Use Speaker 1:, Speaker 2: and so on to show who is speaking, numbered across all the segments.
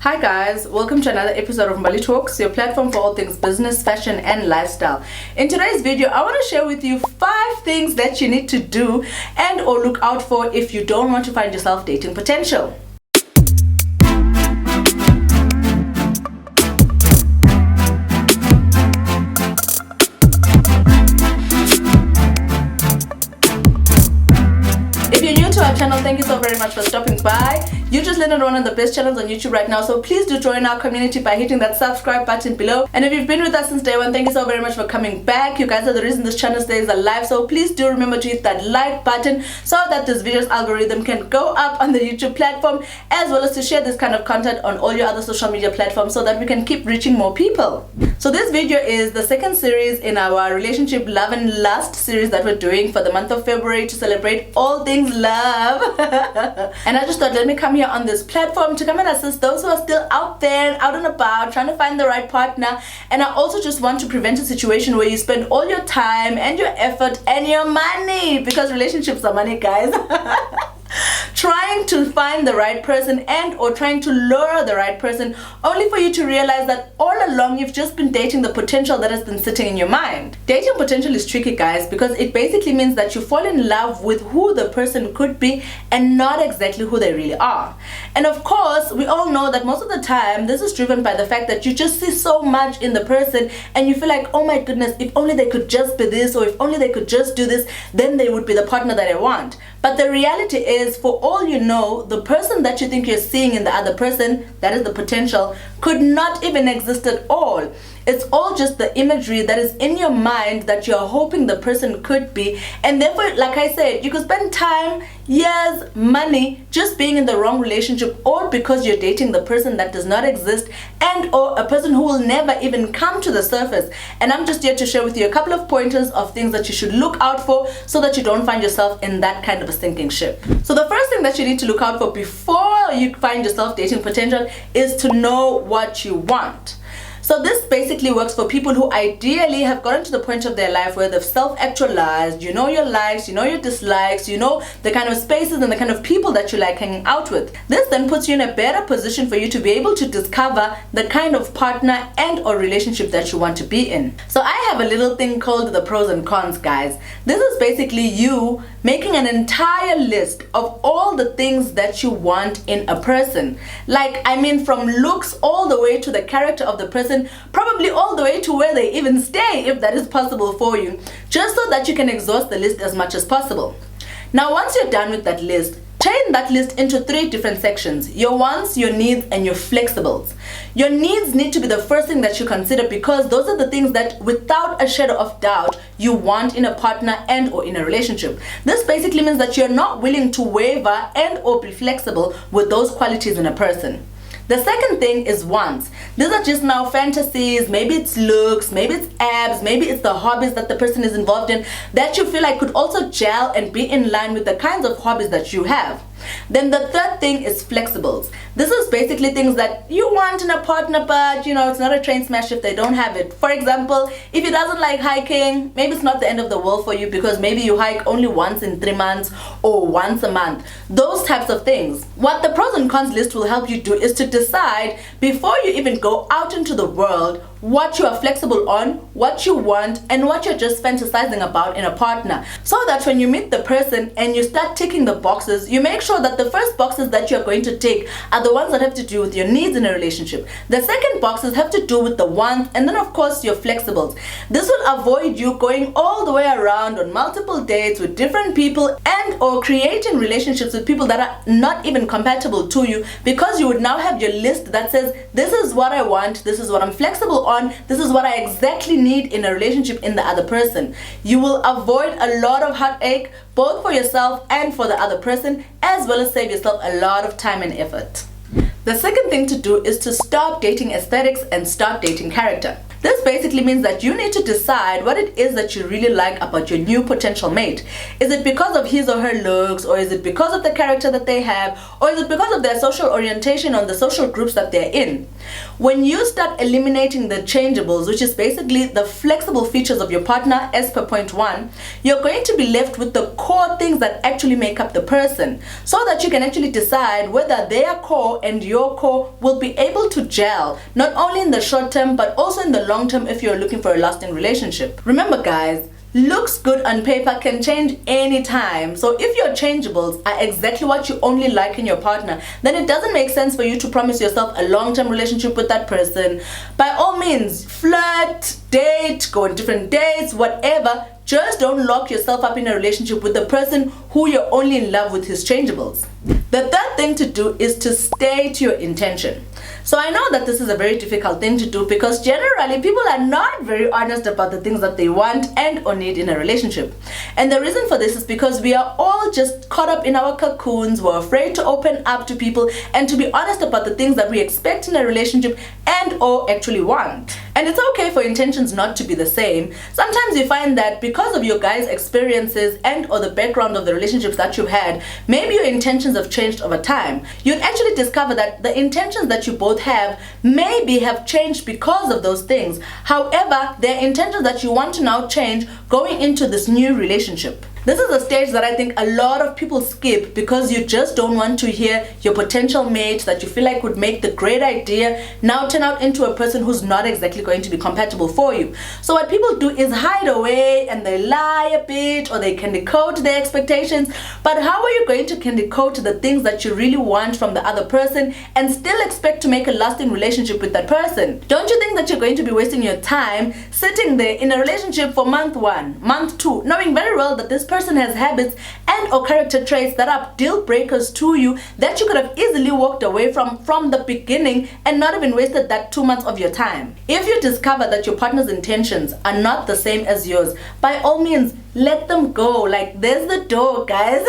Speaker 1: Hi guys, welcome to another episode of Mbali Talks, your platform for all things business, fashion and lifestyle. In today's video, I want to share with you 5 things that you need to do and or look out for if you don't want to find yourself dating potential. To our channel, thank you so very much for stopping by. You just landed on one of the best channels on YouTube right now, so please do join our community by hitting that subscribe button below. And if you've been with us since day one, thank you so very much for coming back. You guys are the reason this channel stays alive, so please do remember to hit that like button so that this video's algorithm can go up on the YouTube platform, as well as to share this kind of content on all your other social media platforms so that we can keep reaching more people. So this video is the second series in our relationship love and lust series that we're doing for the month of February to celebrate all things love. And I just thought, let me come here on this platform to come and assist those who are still out there and out and about trying to find the right partner. And I also just want to prevent a situation where you spend all your time and your effort and your money, because relationships are money, guys. Trying to find the right person and or trying to lure the right person, only for you to realize that all along you've just been dating the potential that has been sitting in your mind. Dating potential is tricky, guys, because it basically means that you fall in love with who the person could be and not exactly who they really are. And of course, we all know that most of the time this is driven by the fact that you just see so much in the person and you feel like, oh my goodness, if only they could just be this, or if only they could just do this, then they would be the partner that I want. But the reality is, for all you know, the person that you think you're seeing in the other person, that is the potential, could not even exist at all. It's all just the imagery that is in your mind that you're hoping the person could be. And therefore, like I said, you could spend time, years, money just being in the wrong relationship, or because you're dating the person that does not exist and or a person who will never even come to the surface. And I'm just here to share with you a couple of pointers of things that you should look out for so that you don't find yourself in that kind of a sinking ship. So the first thing that you need to look out for before you find yourself dating potential is to know what you want. So this basically works for people who ideally have gotten to the point of their life where they've self-actualized. You know your likes, you know your dislikes, you know the kind of spaces and the kind of people that you like hanging out with. This then puts you in a better position for you to be able to discover the kind of partner and or relationship that you want to be in. So I have a little thing called the pros and cons, guys. This is basically you making an entire list of all the things that you want in a person. Like, I mean, from looks all the way to the character of the person, probably all the way to where they even stay, if that is possible for you, just so that you can exhaust the list as much as possible. Now, once you're done with that list, chain that list into 3 different sections: your wants, your needs, and your flexibles. Your needs need to be the first thing that you consider, because those are the things that, without a shadow of doubt, you want in a partner and or in a relationship. This basically means that you're not willing to waver and or be flexible with those qualities in a person. The second thing is wants. These are just now fantasies. Maybe it's looks, maybe it's abs, maybe it's the hobbies that the person is involved in that you feel like could also gel and be in line with the kinds of hobbies that you have. Then the third thing is flexibles. This is basically things that you want in a partner, but you know, it's not a train smash if they don't have it. For example, if he doesn't like hiking, maybe it's not the end of the world for you, because maybe you hike only once in 3 months or once a month. Those types of things. What the pros and cons list will help you do is to decide, before you even go out into the world, what you are flexible on, what you want, and what you're just fantasizing about in a partner, so that when you meet the person and you start ticking the boxes, you make sure that the first boxes that you're going to tick are the ones that have to do with your needs in a relationship. The second boxes have to do with the wants, and then of course your flexibles. This will avoid you going all the way around on multiple dates with different people and or creating relationships with people that are not even compatible to you, because you would now have your list that says, this is what I want, this is what I'm flexible on, this is what I exactly need in a relationship in the other person. You will avoid a lot of heartache, both for yourself and for the other person, as well as save yourself a lot of time and effort. The second thing to do is to stop dating aesthetics and start dating character. This basically means that you need to decide what it is that you really like about your new potential mate. Is it because of his or her looks, or is it because of the character that they have, or is it because of their social orientation or the social groups that they're in? When you start eliminating the changeables, which is basically the flexible features of your partner as per point 1, you're going to be left with the core things that actually make up the person, so that you can actually decide whether their core and your core will be able to gel, not only in the short term but also in the long term if you're looking for a lasting relationship. Remember guys, looks good on paper can change anytime. So if your changeables are exactly what you only like in your partner, then it doesn't make sense for you to promise yourself a long-term relationship with that person. By all means, flirt, date, go on different dates, whatever. Just don't lock yourself up in a relationship with the person who you're only in love with his changeables. The third thing to do is to state your intention. So I know that this is a very difficult thing to do because generally people are not very honest about the things that they want and or need in a relationship. And the reason for this is because we are all just caught up in our cocoons. We're afraid to open up to people and to be honest about the things that we expect in a relationship and or actually want. And it's okay for intentions not to be the same. Sometimes you find that because of your guys' experiences and or the background of the relationships that you've had, maybe your intentions have changed over time. You'd actually discover that the intentions that you both have maybe have changed because of those things. However, there are intentions that you want to now change going into this new relationship. This is a stage that I think a lot of people skip because you just don't want to hear your potential mate that you feel like would make the great idea now turn out into a person who's not exactly going to be compatible for you. So what people do is hide away and they lie a bit, or they candy coat their expectations. But how are you going to candy coat the things that you really want from the other person and still expect to make a lasting relationship with that person? Don't you think that you're going to be wasting your time sitting there in a relationship for month 1, month 2, knowing very well that this person has habits and or character traits that are deal breakers to you that you could have easily walked away from the beginning and not even wasted that 2 months of your time? If you discover that your partner's intentions are not the same as yours, by all means let them go. Like, there's the door, guys.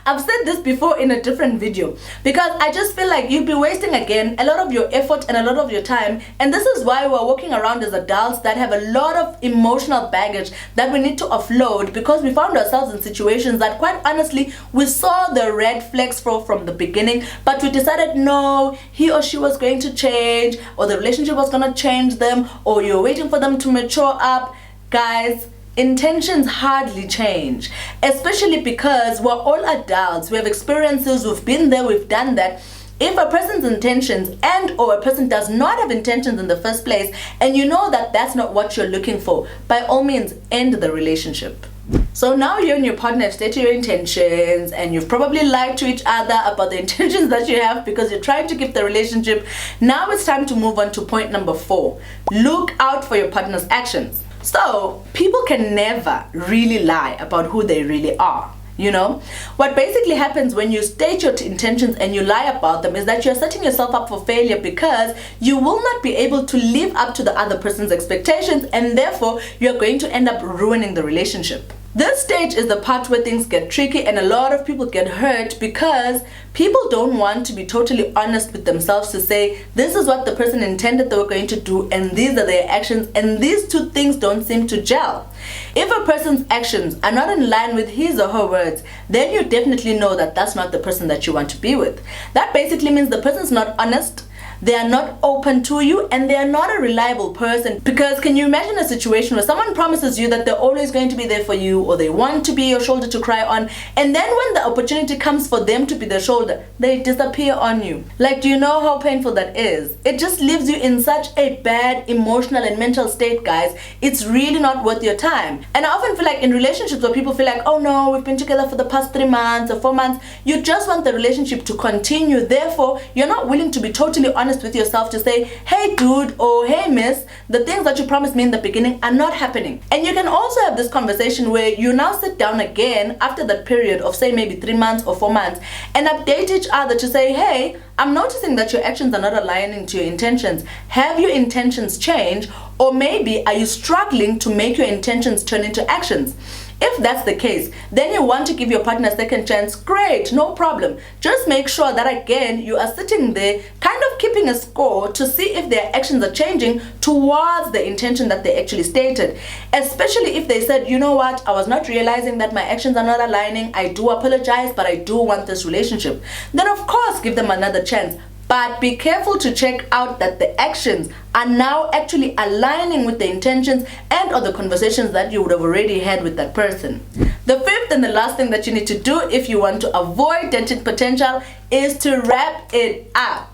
Speaker 1: I've said this before in a different video because I just feel like you'll be wasting again a lot of your effort and a lot of your time. And this is why we're walking around as adults that have a lot of emotional baggage that we need to offload, because we found ourselves in situations that quite honestly we saw the red flags from the beginning, but we decided no, he or she was going to change, or the relationship was going to change them, or you're waiting for them to mature up. Guys, intentions hardly change, especially because we're all adults. We have experiences, we've been there, we've done that. If a person's intentions and or a person does not have intentions in the first place, and you know that that's not what you're looking for, by all means end the relationship. So now you and your partner have stated your intentions, and you've probably lied to each other about the intentions that you have because you're trying to keep the relationship. Now it's time to move on to point number 4. Look out for your partner's actions. So people can never really lie about who they really are. You know, what basically happens when you state your intentions and you lie about them is that you're setting yourself up for failure, because you will not be able to live up to the other person's expectations, and therefore you're going to end up ruining the relationship. This stage is the part where things get tricky and a lot of people get hurt because people don't want to be totally honest with themselves to say, this is what the person intended they were going to do and these are their actions, and these two things don't seem to gel. If a person's actions are not in line with his or her words, then you definitely know that that's not the person that you want to be with. That basically means the person's not honest, they are not open to you, and they are not a reliable person. Because can you imagine a situation where someone promises you that they're always going to be there for you, or they want to be your shoulder to cry on, and then when the opportunity comes for them to be the shoulder, they disappear on you? Like, do you know how painful that is? It just leaves you in such a bad emotional and mental state, guys. It's really not worth your time. And I often feel like in relationships where people feel like, oh no, we've been together for the past 3 months or 4 months, you just want the relationship to continue. Therefore, you're not willing to be totally honest with yourself to say, hey dude, or hey miss, the things that you promised me in the beginning are not happening. And you can also have this conversation where you now sit down again after that period of say maybe 3 months or 4 months and update each other to say, hey, I'm noticing that your actions are not aligning to your intentions. Have your intentions changed? Or maybe are you struggling to make your intentions turn into actions? If that's the case, then you want to give your partner a second chance. Great, no problem. Just make sure that again you are sitting there kind of keeping keeping a score to see if their actions are changing towards the intention that they actually stated. Especially if they said, you know what, I was not realizing that my actions are not aligning, I do apologize, but I do want this relationship. Then of course give them another chance. But be careful to check out that the actions are now actually aligning with the intentions and or the conversations that you would have already had with that person. The fifth and the last thing that you need to do if you want to avoid dating potential is to wrap it up.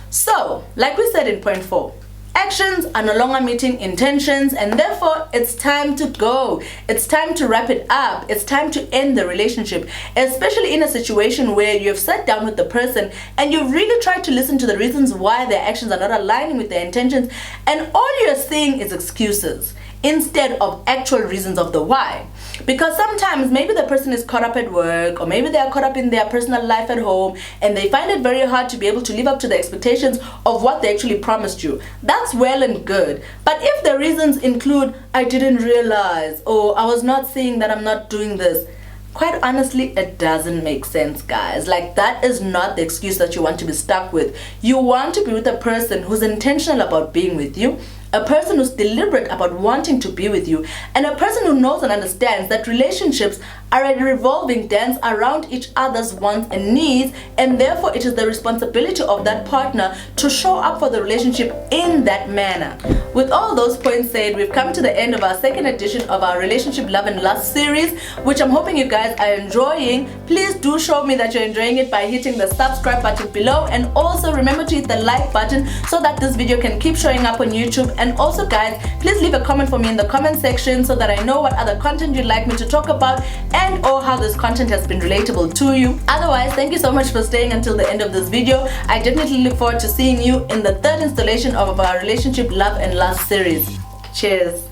Speaker 1: So, like we said in point 4, actions are no longer meeting intentions, and therefore it's time to go. It's time to wrap it up. It's time to end the relationship, especially in a situation where you have sat down with the person and you've really tried to listen to the reasons why their actions are not aligning with their intentions, and all you're seeing is excuses instead of actual reasons of the why. Because sometimes maybe the person is caught up at work, or maybe they are caught up in their personal life at home, and they find it very hard to be able to live up to the expectations of what they actually promised you. That's well and good. But if the reasons include, I didn't realize, or I was not seeing that I'm not doing this, quite honestly, it doesn't make sense, guys. Like, that is not the excuse that you want to be stuck with. You want to be with a person who's intentional about being with you, a person who's deliberate about wanting to be with you, and a person who knows and understands that relationships are a revolving dance around each other's wants and needs, and therefore it is the responsibility of that partner to show up for the relationship in that manner. With all those points said, we've come to the end of our second edition of our Relationship Love and Lust series, which I'm hoping you guys are enjoying. Please do show me that you're enjoying it by hitting the subscribe button below, and also remember to hit the like button so that this video can keep showing up on YouTube. And also, guys, please leave a comment for me in the comment section so that I know what other content you'd like me to talk about, and or how this content has been relatable to you. Otherwise, thank you so much for staying until the end of this video. I definitely look forward to seeing you in the third installation of our Relationship Love and Lust series. Cheers.